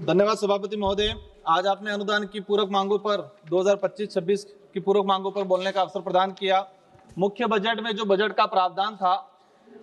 धन्यवाद सभापति महोदय। आज आपने अनुदान की पूरक मांगों पर 2025-26 की पूरक मांगों पर बोलने का अवसर प्रदान किया। मुख्य बजट में जो बजट का प्रावधान था,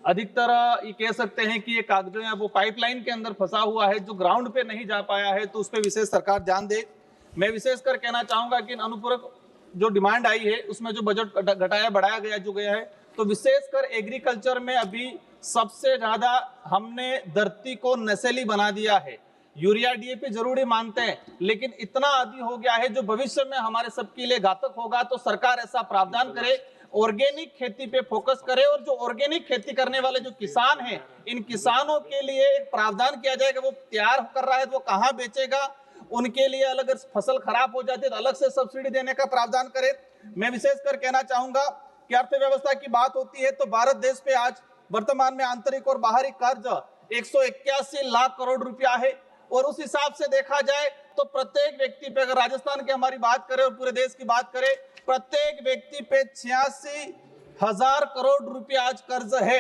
अधिकतर ये कह सकते हैं कि ये कागजों या वो पाइपलाइन के अंदर फंसा हुआ है, जो ग्राउंड पे नहीं जा पाया है, तो उस पर विशेष सरकार ध्यान दे। मैं विशेषकर कहना चाहूंगा कि अनुपूरक जो डिमांड आई है उसमें जो बजट घटाया बढ़ाया गया है, तो विशेषकर एग्रीकल्चर में अभी सबसे ज्यादा हमने धरती को नशीली बना दिया है। यूरिया डीएपी जरूरी मानते हैं, लेकिन इतना आदि हो गया है जो भविष्य में हमारे सबके लिए घातक होगा। तो सरकार ऐसा प्रावधान करे, ऑर्गेनिक खेती पे फोकस करे, और जो ऑर्गेनिक खेती करने वाले जो किसान हैं, इन किसानों के लिए एक प्रावधान किया जाएगा। वो तैयार कर रहा है तो वो कहाँ बेचेगा, उनके लिए अलग, अगर फसल खराब हो जाती है तो अलग से सब्सिडी देने का प्रावधान करे। मैं विशेषकर कहना चाहूंगा कि अर्थव्यवस्था की बात होती है तो भारत देश पे आज वर्तमान में आंतरिक और बाहरी कर्ज 181 लाख करोड़ रुपया है, और उस हिसाब से देखा जाए तो प्रत्येक व्यक्ति पे, अगर राजस्थान की हमारी बात करें और पूरे देश की बात करें, प्रत्येक व्यक्ति पे 86,000 करोड़ रुपया आज कर्ज है।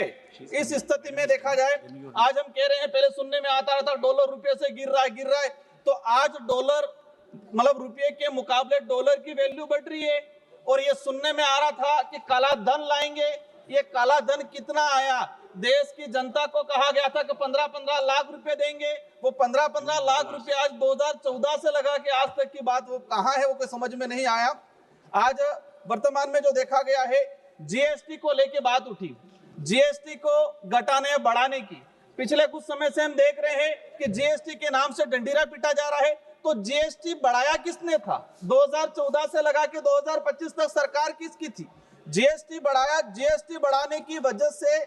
इस स्थिति में देखा जाए, आज हम कह रहे हैं, पहले सुनने में आता था डॉलर रुपये से गिर रहा है, तो आज डॉलर मतलब रुपये के मुकाबले डॉलर की वैल्यू बढ़ रही है। और ये सुनने में आ रहा था कि काला धन लाएंगे। ये काला धन कितना आया? देश की जनता को कहा गया था कि 15-15 लाख रुपए देंगे। वो 15-15 लाख रुपए आज 2014 से लगा के आज तक की बात वो कहाँ है, वो कोई समझ में नहीं आया। आज वर्तमान में जो देखा गया है, जीएसटी को लेके बात उठी, जीएसटी को घटाने बढ़ाने की। पिछले कुछ समय से हम देख रहे हैं कि जीएसटी के नाम से डंडीरा पीटा जा रहा है। तो जीएसटी बढ़ाया किसने था? 2014 से लगा के 2025 तक सरकार किसकी थी? जीएसटी बढ़ाया। जीएसटी बढ़ाने की वजह से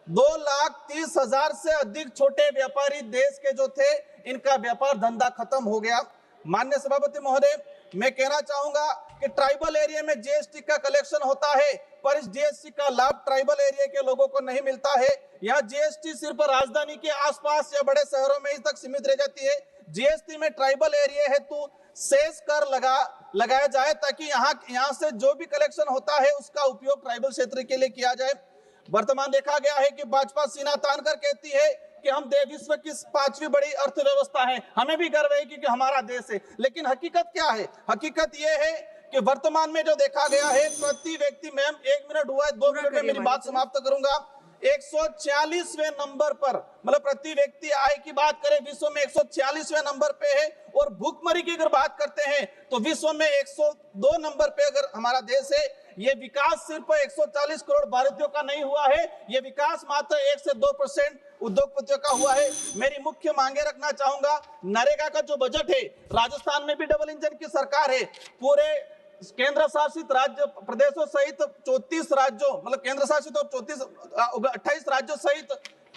2,30,000 से अधिक छोटे व्यापारी देश के जो थे, इनका व्यापार धंधा खत्म हो गया। माननीय सभापति महोदय, मैं कहना चाहूंगा कि ट्राइबल एरिया में जीएसटी का कलेक्शन होता है, पर इस जीएसटी का लाभ ट्राइबल एरिया के लोगों को नहीं मिलता है। यहाँ जीएसटी सिर्फ राजधानी के आसपास या बड़े शहरों में ही तक सीमित रह जाती है। जीएसटी में ट्राइबल एरिया हेतु सेस कर लगाया जाए, ताकि यहाँ से जो भी कलेक्शन होता है उसका उपयोग ट्राइबल क्षेत्र के लिए किया जाए। वर्तमान देखा गया है कि भाजपा सीना तान कर कहती है कि हम विश्व की 5वीं बड़ी अर्थव्यवस्था है, हमें भी गर्व है कि हमारा देश है। लेकिन हकीकत क्या है? हकीकत यह है कि वर्तमान में जो देखा गया है, प्रति व्यक्ति, मैम 1 मिनट हुआ है, 2 मिनट में मेरी बात समाप्त करूंगा। 146वें नंबर पर, मतलब प्रति व्यक्ति आय की बात करें, विश्व में 146वें नंबर पे है। और भूखमरी की अगर बात करते हैं तो विश्व में 102 नंबर पे अगर हमारा देश है। ये विकास सिर्फ 140 करोड़ भारतीयों का नहीं हुआ है, ये विकास मात्र 1 से 2% उद्योगपतियों का हुआ है। मेरी मुख्य मांगे रखना चाहूंगा, नरेगा का जो बजट है, राजस्थान में भी डबल इंजन की सरकार है, पूरे केंद्र शासित राज्य प्रदेशों सहित 34 राज्यों, मतलब केंद्र शासित और 28 राज्यों सहित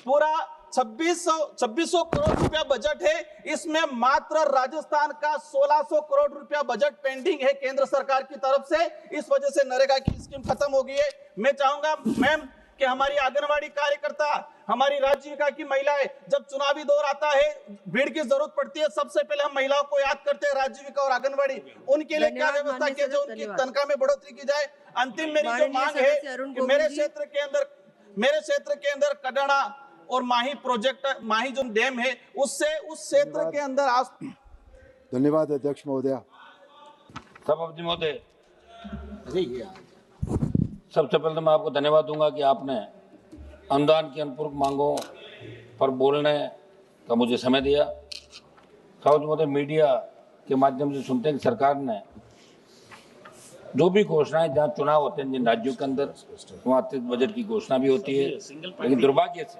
पूरा 2600 करोड़ रुपया बजट है। इसमें मात्र राजस्थान का 1600 करोड़ रुपया बजट पेंडिंग है केंद्र सरकार की तरफ से। इस वजह से नरेगा की स्कीम खत्म हो गई है। मैं चाहूंगा मैम कि हमारी आंगनवाड़ी कार्यकर्ता, हमारी राज्यिका की महिलाएं, जब चुनावी दौर आता है, भीड़ की जरूरत पड़ती है, सबसे पहले हम महिलाओं को याद करते हैं, राज्यिका और आंगनवाड़ी। उनके लिए क्या व्यवस्था की जाए, उनकी तनख्वाह में बढ़ोतरी की जाए। अंतिम मेरी जो मांग है कि मेरे क्षेत्र के अंदर कडाना और माही प्रोजेक्ट, माही जो डैम है, उससे उस क्षेत्र के अंदर धन्यवाद अध्यक्ष महोदय। सभापति महोदय, सबसे पहले तो मैं आपको धन्यवाद दूंगा कि आपने अनुदान की अनुपूरक मांगों पर बोलने का मुझे समय दिया। सभापति महोदय, मीडिया के माध्यम से सुनते हैं कि सरकार ने जो भी घोषणाएं, जहाँ चुनाव होते हैं जिन राज्यों के अंदर, वहाँ अतिरिक्त बजट की घोषणा भी होती है। लेकिन दुर्भाग्य से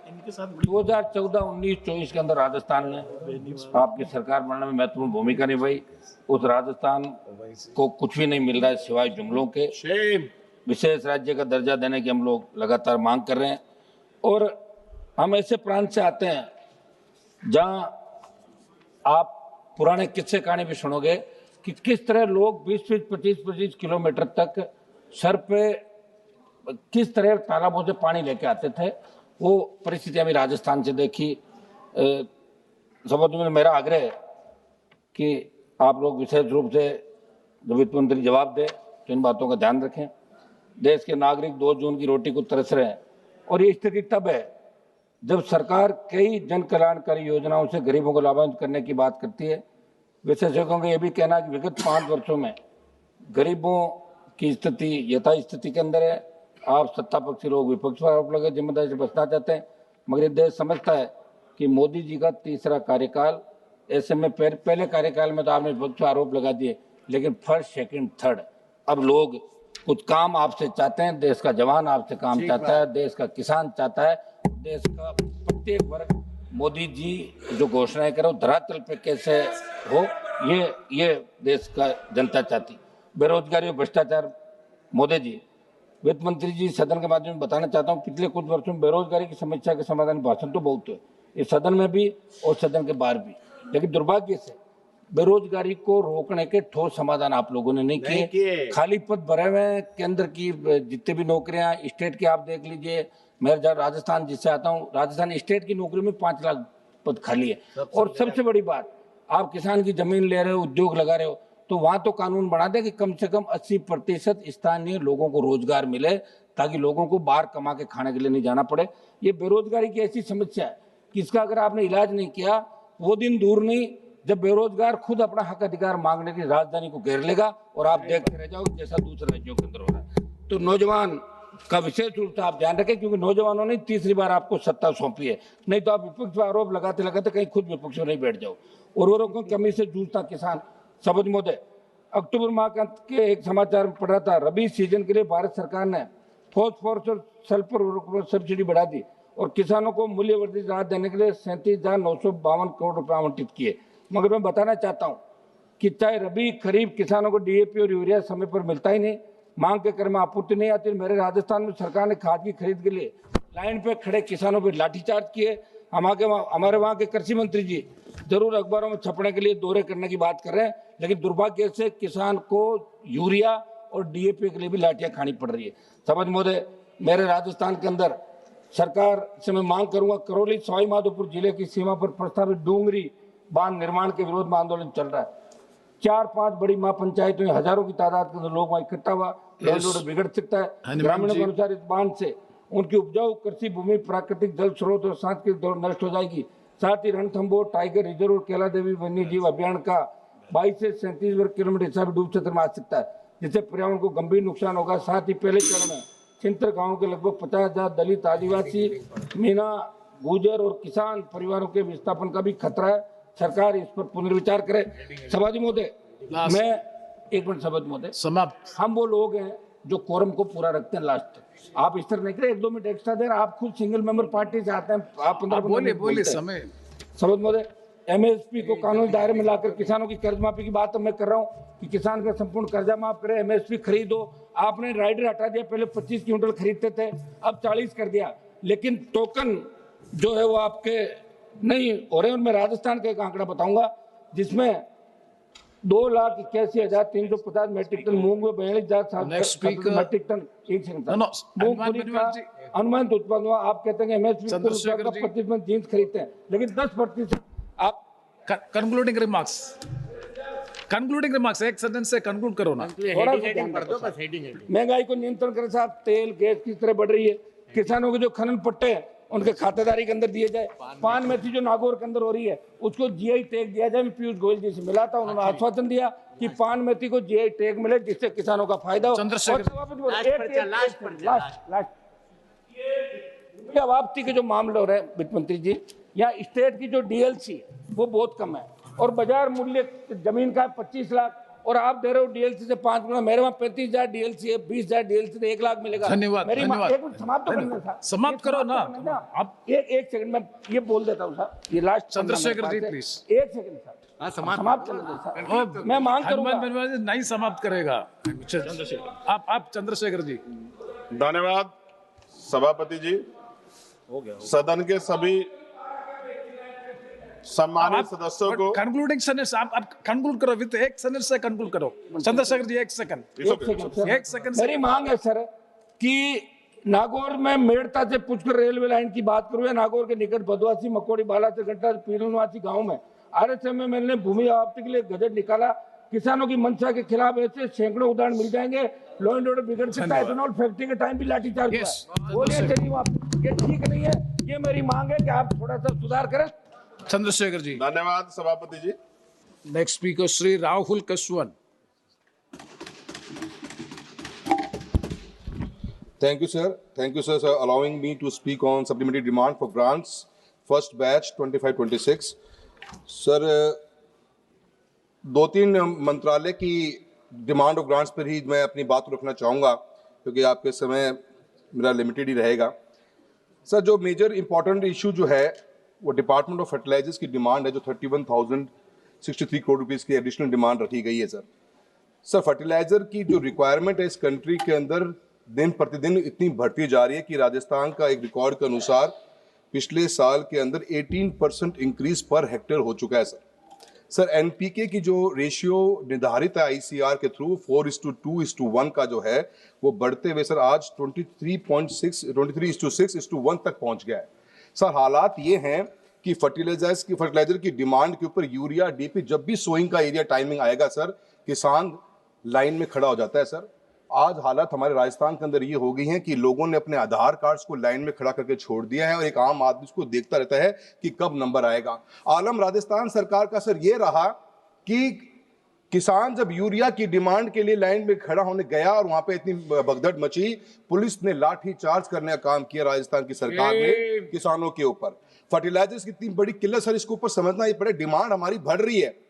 2014-19-24 के अंदर राजस्थान ने आपकी सरकार बनने में महत्वपूर्ण भूमिका निभाई। उस राजस्थान को कुछ भी नहीं मिल रहा है सिवाय जुमलों के। विशेष राज्य का दर्जा देने की हम लोग लगातार मांग कर रहे हैं, और हम ऐसे प्रांत से आते हैं जहाँ आप पुराने किस्से कहानी भी सुनोगे कि किस तरह लोग 20-25 किलोमीटर तक सर पे किस तरह तालाबों से पानी लेके आते थे। वो परिस्थिति अभी राजस्थान से देखी। सभापति में मेरा आग्रह है कि आप लोग विशेष रूप से जब वित्त मंत्री जवाब दे तो इन बातों का ध्यान रखें। देश के नागरिक 2 जून की रोटी को तरस रहे हैं, और ये स्थिति तब है जब सरकार कई जन कल्याणकारी योजनाओं से गरीबों को लाभान्वित करने की बात करती है, विशेषज्ञों का यह भी कहना है कि विगत 5 वर्षों में गरीबों की स्थिति यथास्थिति के अंदर है। आप सत्ता पक्षी लोग विपक्ष पर आरोप लगे जिम्मेदारी से बचना चाहते हैं, मगर ये देश समझता है कि मोदी जी का तीसरा कार्यकाल, ऐसे में पहले कार्यकाल में तो आपने विपक्ष पर आरोप लगा दिए, लेकिन फर्स्ट सेकंड थर्ड अब लोग कुछ काम आपसे चाहते हैं। देश का जवान आपसे काम चाहता है, देश का किसान चाहता है, देश का प्रत्येक वर्ग मोदी जी जो घोषणाएं करो धरातल पे कैसे हो, ये देश का जनता चाहती। बेरोजगारी और भ्रष्टाचार, मोदी जी, वित्त मंत्री जी सदन के माध्यम से बताना चाहता हूँ, पिछले कुछ वर्षों में बेरोजगारी की समस्या के समाधान भाषण तो बहुत हुए, इस सदन में भी और सदन के बाहर भी, लेकिन दुर्भाग्य से बेरोजगारी को रोकने के ठोस समाधान आप लोगों ने नहीं किए। खाली पद भरे हुए केंद्र की जितने भी नौकरियां स्टेट की आप देख लीजिए, मैं राजस्थान जिससे आता हूँ, राजस्थान स्टेट की नौकरी में 5 लाख पद खाली है। और सबसे बड़ी बात, आप किसान की जमीन ले रहे हो, उद्योग लगा रहे हो, तो वहां तो कानून बना दे कि कम से कम 80% स्थानीय लोगों को रोजगार मिले, ताकि लोगों को बाहर कमा के खाने के लिए नहीं जाना पड़े। ये बेरोजगारी की ऐसी समस्या है कि इसका अगर आपने इलाज नहीं किया, वो दिन दूर नहीं जब बेरोजगार खुद अपना हक अधिकार मांगने की राजधानी को घेर लेगा और आप देखते रह जाओगे जैसा दूसरे राज्यों के अंदर हो रहा है। तो नौजवान का विशेष रूप से आप ध्यान रखें, क्योंकि नौजवानों ने तीसरी बार आपको सत्ता सौंपी है, नहीं तो आप विपक्ष पर आरोप लगाते लगाते कहीं खुद विपक्ष में नहीं बैठ जाओ। उर्वरकों की कमी से जूझता किसान, सबज महोदय, अक्टूबर माह के अंत के एक समाचार में पढ़ रहा था, रबी सीजन के लिए भारत सरकार ने फॉस्फोरस और सल्फर उर्वरकों पर सब्सिडी बढ़ा दी और किसानों को मूल्यवर्धित राहत देने के लिए 37,952 करोड़ रुपए आवंटित किए। मगर मैं बताना चाहता हूं कि चाहे रबी खरीफ किसानों को डीएपी और यूरिया समय पर मिलता ही नहीं, मांग के क्रम में आपूर्ति नहीं आती। मेरे राजस्थान में सरकार ने खाद की खरीद के लिए लाइन पे खड़े किसानों पर लाठीचार्ज किए। हमारे वहाँ के कृषि मंत्री जी जरूर अखबारों में छपने के लिए दौरे करने की बात कर रहे हैं, लेकिन दुर्भाग्य से किसान को यूरिया और डीएपी के लिए भी लाठियां खानी पड़ रही है। समझ महोदय, मेरे राजस्थान के अंदर सरकार से मैं मांग करूंगा, करौली सवाई माधोपुर जिले की सीमा पर प्रस्तावित डूंगरी बांध निर्माण के विरोध में आंदोलन चल रहा है। 4-5 बड़ी महापंचायतों में हजारों की तादाद के लोग वहां इकट्ठा हुआ, बिगड़ सकता है। ग्रामीणों के अनुसार इस बांध से उनकी उपजाऊ कृषि भूमि, प्राकृतिक जल स्रोत और सांस्कृतिक दौड़ नष्ट हो जाएगी। साथ ही रणथंभौर टाइगर रिजर्व और केला देवी वन्य जीव अभियान का 22 से 37 वर्ग किलोमीटर हिस्सा भी डूब क्षेत्र में आ सकता है, जिससे पर्यावरण को गंभीर नुकसान होगा। साथ ही पहले चरण में छिंतर गांव के लगभग 50,000 दलित, आदिवासी, मीना, गुर्जर और किसान परिवारों के विस्थापन का भी खतरा है। सरकार इस पर पुनर्विचार करे। सभापति महोदय, मैं एक मिनट सभापति महोदय, समाप्त। हम वो लोग हैं जो कोरम को पूरा रखते हैं लास्ट तक। आप इस तरह नहीं करें, 1-2 मिनट एक्स्ट्रा देर, आप खुद सिंगल मेंबर पार्टी से आते हैं, आप 15 मिनट बोले समय। सभापति महोदय, एमएसपी को कानूनी दायरे में लाकर किसानों की कर्ज माफी की बात तो मैं कर रहा हूँ कि किसान का संपूर्ण कर्जा माफ करे, एमएसपी खरीदो। आपने राइडर हटा दिया, पहले 25 क्विंटल खरीदते थे, अब 40 कर दिया, लेकिन टोकन जो है वो आपके नहीं हो रहे। मैं राजस्थान का एक आंकड़ा बताऊंगा जिसमें 2,81,350 मेट्रिक टन मूंग में 42,000 मेट्रिक टन मूंगफली का अनुमानित उत्पादन हुआ। आप कहते हैं एमएसपी 25% जीन्स खरीदते हैं, लेकिन 10% आप कंक्लूडिंग रिमार्क्स एक सेंटेंस से कंक्लूड करो ना। महंगाई को नियंत्रण करें साहब, तेल गैस किस तरह बढ़ रही है, किसानों के जो खनन पट्टे हैं उनके खातेदारी के अंदर दिए जाए। पान मेथी जो नागौर के अंदर हो रही है उसको जीआई टैग दिया जाए। मैं पीयूष गोयल जी से मिला था, उन्होंने आश्वासन दिया कि पान मेथी को जीआई टैग मिले, जिससे किसानों का फायदा हो। वापसी के जो मामले हो रहे हैं वित्त मंत्री जी, यहाँ स्टेट की जो डीएलसी वो बहुत कम है और बाजार मूल्य जमीन का 25 लाख और आप दे रहे हो डीएलसी से 5 गुना। मेरे वहाँ 35,000 डीएलसी है, 20,000 डीएलसी से 1 लाख मिलेगा। धन्यवाद, धन्यवाद। समाप्त करो ना आप। एक सेकंड में ये बोल देता हूँ सर, ये लास्ट। चंद्रशेखर जी प्लीज, एक सेकंड सर, समाप्त करने दो सर। मैं मांग करूंगा, नहीं समाप्त करेगा आप चंद्रशेखर जी। धन्यवाद सभापति जी। सदन के सभी सम्मानित सदस्यों को कंक्लूडिंग सेंटेंस आप कंक्लूड करो, विद एक सेंटेंस से कंक्लूड करो। चंद्रशेखर जी एक सेकंड मेरी मांग है सर कि नागौर में मेड़ता से पुष्कर रेलवे लाइन की बात करूं या नागौर के निकट बदवासी, मकोड़ी, बाला से घंटा पीरूनवासी गांव में आरएसएम में मैंने भूमि आवंटन के लिए गजट निकाला। किसानों की मंशा के खिलाफ ऐसे सैकड़ों उदाहरण मिल जाएंगे। लॉ एंड ऑर्डर बिगड़ सकता है, एथेनॉल फैक्ट्री के टाइम भी लाठीचार्ज हुआ। बोलिए, ये ठीक नहीं है। ये मेरी मांग है कि आप थोड़ा सा सुधार करें। चंद्रशेखर जी। धन्यवाद सभापति जी। Next speaker Shri Rahul Kaswan. Thank you, sir. Thank you, sir, for allowing me to speak on supplementary demand for grants, first batch 25-26. Sir, दो तीन मंत्रालय की डिमांड ऑफ ग्रांट्स पर ही मैं अपनी बात रखना चाहूँगा, क्योंकि आपके समय मेरा लिमिटेड ही रहेगा। सर, जो मेजर इंपॉर्टेंट इशू जो है वो डिपार्टमेंट ऑफ फर्टिलाइजर्स की डिमांड है, जो 31,063 करोड़ रुपीज़ की एडिशनल डिमांड रखी गई है। सर, फर्टिलाइजर की जो रिक्वायरमेंट है इस कंट्री के अंदर दिन प्रतिदिन इतनी बढ़ती जा रही है कि राजस्थान का एक रिकॉर्ड के अनुसार पिछले साल के अंदर 18% इंक्रीज पर हेक्टेयर हो चुका है। सर, एनपीके की जो रेशियो निर्धारित है आईसीआर के थ्रू 4:2:1 का जो है वो बढ़ते हुए सर आज 23:6:1 तक पहुंच गया है। सर, हालात ये हैं कि फर्टिलाइजर की डिमांड के ऊपर यूरिया डीपी जब भी सोइंग का एरिया टाइमिंग आएगा सर, किसान लाइन में खड़ा हो जाता है। सर, आज हालत हमारे राजस्थान के अंदर ये हो गई है कि लोगों ने अपने आधार कार्ड्स को लाइन में खड़ा करके छोड़ दिया है और एक आम आदमी उसको देखता रहता है कि कब नंबर आएगा। आलम राजस्थान सरकार का सर ये रहा कि किसान जब यूरिया की डिमांड के लिए लाइन में खड़ा होने गया और वहां पे इतनी भगदड़ मची, पुलिस ने लाठी चार्ज करने का काम किया राजस्थान की सरकार ने किसानों के ऊपर। फर्टिलाइजर्स की इतनी बड़ी किल्लत सर, इसके ऊपर समझना ही पड़े। डिमांड हमारी बढ़ रही है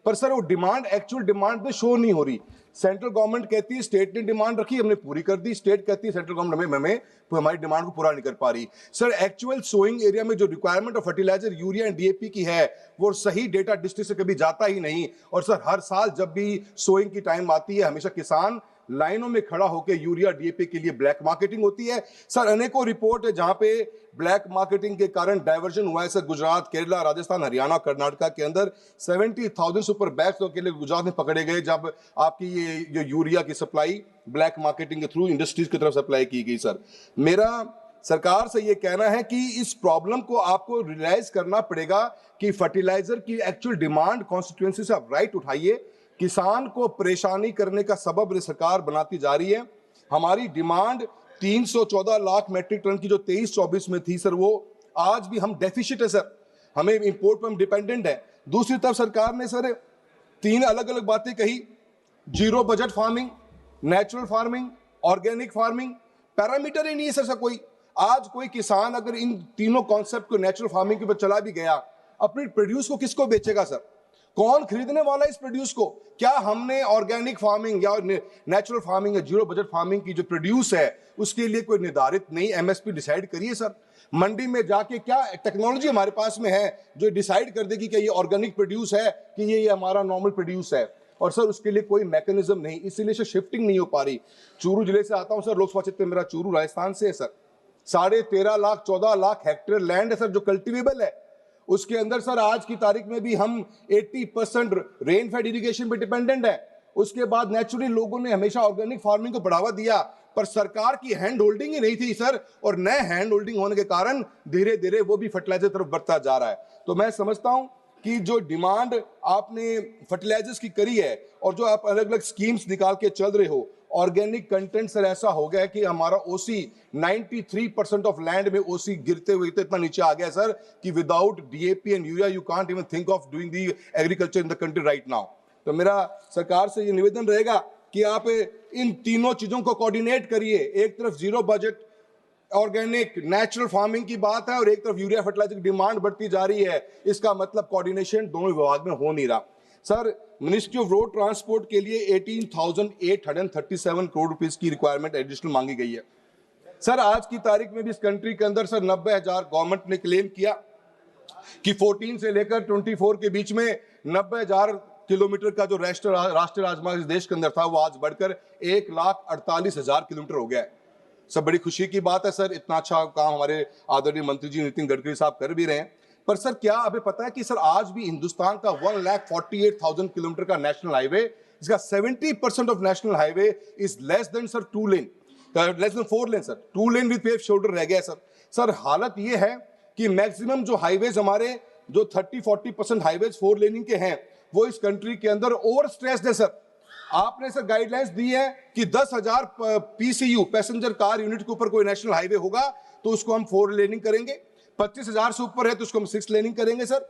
पर सर वो डिमांड एक्चुअल डिमांड पे शो नहीं हो रही। सेंट्रल गवर्नमेंट कहती है स्टेट ने डिमांड रखी, हमने पूरी कर दी। स्टेट कहती है सेंट्रल गवर्नमेंट हमें हमारी डिमांड को पूरा नहीं कर पा रही। सर, एक्चुअल सोइंग एरिया में जो requirement of fertilizer urea and DAP की है वो सही डेटा डिस्ट्रिक्ट से कभी जाता ही नहीं। और सर, हर साल जब भी सोइंग की टाइम आती है हमेशा किसान लाइनों में खड़ा होकर यूरिया डीएपी के लिए ब्लैक मार्केटिंग होती है। सर, अनेकों रिपोर्ट है जहां पे ब्लैक मार्केटिंग के कारण डाइवर्जन हुआ है। सर, गुजरात, केरला, राजस्थान, हरियाणा, कर्नाटका के अंदर 70,000 सुपर बैग्स तो अकेले गुजरात में पकड़े गए जब आपकी ये जो यूरिया की सप्लाई ब्लैक मार्केटिंग के थ्रू इंडस्ट्रीज की तरफ सप्लाई की गई। सर, मेरा सरकार से ये कहना है कि इस प्रॉब्लम को आपको रियलाइज करना पड़ेगा कि फर्टिलाइजर की एक्चुअल डिमांड कॉन्स्टिट्यूएंसी से आप राइट उठाइए। किसान को परेशानी करने का सबब सरकार बनाती जा रही है। हमारी डिमांड 314 लाख मैट्रिक टन की जो 23-24 में थी सर, वो आज भी हम डेफिशिट है सर, हमें इंपोर्ट पर हम डिपेंडेंट है। दूसरी तरफ सरकार ने सर 3 अलग अलग बातें कही, zero budget farming, natural farming, organic farming, parameter ही नहीं है सर कोई। आज कोई किसान अगर इन तीनों कॉन्सेप्ट को नेचुरल फार्मिंग के ऊपर चला भी गया, अपने प्रोड्यूस को किसको बेचेगा सर? कौन खरीदने वाला है इस प्रोड्यूस को? क्या हमने ऑर्गेनिक फार्मिंग या नेचुरल फार्मिंग या जीरो बजट फार्मिंग की जो प्रोड्यूस है उसके लिए कोई निर्धारित नई एमएसपी डिसाइड करिए सर। मंडी में जाके क्या टेक्नोलॉजी हमारे पास में है जो डिसाइड कर देगी कि ये ऑर्गेनिक प्रोड्यूस है कि ये हमारा नॉर्मल प्रोड्यूस है? और सर उसके लिए कोई मैकेनिज्म नहीं, इसीलिए से शिफ्टिंग नहीं हो पा रही। चूरू जिले से आता हूं सर, लोकसभा क्षेत्र मेरा चूरू राजस्थान से है sir. 13.5 lakh 14 lakh hectare land है सर जो कल्टिवेबल है। उसके अंदर सर आज की तारीख में भी हम 80% रेन फेड इरिगेशन पे डिपेंडेंट है। उसके बाद नेचुरली लोगों ने हमेशा ऑर्गेनिक फार्मिंग को बढ़ावा दिया पर सरकार की हैंड होल्डिंग ही नहीं थी सर, और नए हैंड होल्डिंग होने के कारण धीरे धीरे वो भी फर्टिलाइजर तरफ बढ़ता जा रहा है। तो मैं समझता हूं कि जो डिमांड आपने फर्टिलाइजर्स की करी है और जो आप अलग अलग स्कीम्स निकाल के चल रहे हो, ऑर्गेनिक कंटेंट सर ऐसा हो गया है कि हमारा ओसी 93% ऑफ लैंड में ओसी गिरते हुए इतना नीचे आ गया सर कि without DAP and urea you can't even think of doing the agriculture in the country right now. तो मेरा सरकार से ये निवेदन रहेगा कि आप इन तीनों चीजों को कोऑर्डिनेट करिए। एक तरफ zero budget organic natural farming की बात है और एक तरफ यूरिया फर्टिलाइजर की डिमांड बढ़ती जा रही है, इसका मतलब कोऑर्डिनेशन दोनों विभाग में हो नहीं रहा। Sir, ministry of road transport के लिए 18,837 करोड़ रुपीस की रिक्वायरमेंट एडिशनल मांगी गई है। सर, आज की तारीख में भी इस कंट्री के अंदर सर 90,000 गवर्नमेंट ने क्लेम किया कि 14 से लेकर 24 के बीच में 90,000 किलोमीटर का जो राष्ट्रीय राजमार्ग इस देश के अंदर था वो आज बढ़कर 1,48,000 किलोमीटर हो गया है। सर, बड़ी खुशी की बात है सर, इतना अच्छा काम हमारे आदरणीय मंत्री जी नितिन गडकरी साहब कर भी रहे हैं। पर सर क्या अभी पता है कि सर आज भी हिंदुस्तान का 1,48,000 किलोमीटर का नेशनल हाईवे, इसका 70% of national highway is less than sir 2 lane, less than 4 lane sir, 2 lane with pave shoulder रह गया सर। सर हालत ये है कि मैक्सिमम जो हाईवेज हमारे जो 30-40% हाईवेज 4 लेनिंग के हैं वो इस कंट्री के अंदर ओवर स्ट्रेस्ड है सर। आपने सर गाइडलाइंस दी है कि 10,000 पीसीयू पैसेंजर कार यूनिट के ऊपर कोई नेशनल हाईवे होगा तो उसको हम 4 लेनिंग करेंगे। 25,000 से ऊपर है तो उसको हम 6 लेनिंग करेंगे सर,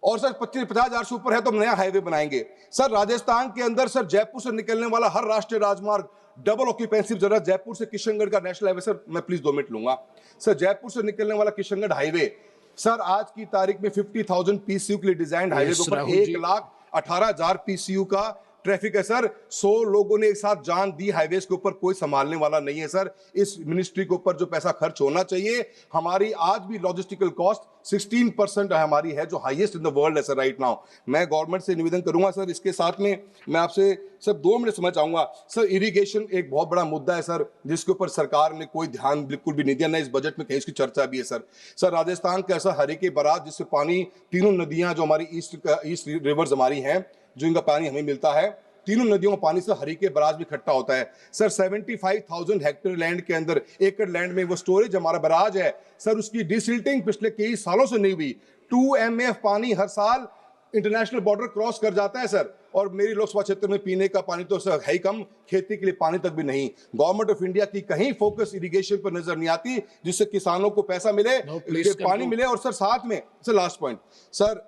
और सर 50,000 से ऊपर है तो हम नया हाईवे बनाएंगे सर। राजस्थान के अंदर सर जयपुर से निकलने वाला हर राष्ट्रीय राजमार्ग डबल ऑक्यूपेंसी जरूरत, जयपुर से किशनगढ़ का नेशनल हाईवे सर, मैं प्लीज 2 मिनट लूंगा सर। जयपुर से निकलने वाला किशनगढ़ हाईवे सर आज की तारीख में 50,000 पीसीयू के लिए डिजाइन हाईवे के ऊपर 1,18,000 पीसीयू का ट्रैफिक है सर। 100 लोगों ने एक साथ जान दी हाईवेज के ऊपर, कोई संभालने वाला नहीं है सर। इस मिनिस्ट्री के ऊपर जो पैसा खर्च होना चाहिए, हमारी आज भी लॉजिस्टिकल कॉस्ट 16% हमारी है, जो हाईएस्ट इन द वर्ल्ड है सर राइट नाउ। मैं गवर्नमेंट से निवेदन करूंगा सर, इसके साथ में मैं आपसे सर 2 मिनट समझ चाहूंगा सर। इरिगेशन एक बहुत बड़ा मुद्दा है सर, जिसके ऊपर सरकार ने कोई ध्यान बिल्कुल भी नहीं दिया, ना इस बजट में कहीं इसकी चर्चा भी है सर। सर राजस्थान का ऐसा हरिके बराज जिससे पानी, तीनों नदियां जो हमारी ईस्ट रिवर्स हमारी हैं, जो इनका पानी हमें मिलता है, तीनों नदियों का पानी से हरिके बराज भी इकट्ठा होता है सर। 75,000 हेक्टेयर लैंड के अंदर, एकड़ लैंड में वो स्टोरेज हमारा बराज है सर, उसकी डिसिल्टिंग पिछले कई सालों से नहीं हुई। 2 MF पानी हर साल इंटरनेशनल बॉर्डर क्रॉस कर जाता है सर, और मेरी लोकसभा क्षेत्र में पीने का पानी तो सर है ही कम, खेती के लिए पानी तक भी नहीं। गवर्नमेंट ऑफ इंडिया की कहीं फोकस इरिगेशन पर नजर नहीं आती, जिससे किसानों को पैसा मिले, पानी मिले। और सर साथ में सर लास्ट पॉइंट सर,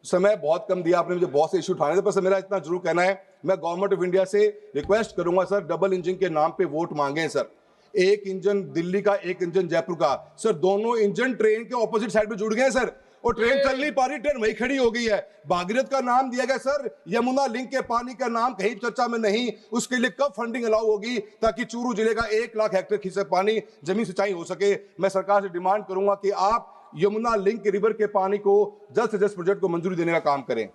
समय बहुत कम दिया आपने मुझे, बहुत से इशू उठाने थे, पर सर मेरा इतना जरूर कहना है, मैं गवर्नमेंट ऑफ इंडिया से रिक्वेस्ट करूंगा सर, डबल इंजन के नाम पे वोट मांगे सर। एक इंजन दिल्ली का, एक इंजन जयपुर का सर, दोनों इंजन ट्रेन के ऑपोजिट साइड पे जुड़ गए सर, और ट्रेन चल नहीं पा रही, ट्रेन वही खड़ी हो गई है। भागीरथ का नाम दिया गया सर, यमुना लिंक के पानी का नाम कहीं चर्चा में नहीं। उसके लिए कब फंडिंग अलाउ होगी ताकि चूरू जिले का 1 लाख हेक्टेयर खींचे पानी जमीन सिंचाई हो सके। मैं सरकार से डिमांड करूंगा कि आप यमुना लिंक रिवर के पानी को जल्द से जल्द प्रोजेक्ट को मंजूरी देने का काम करें।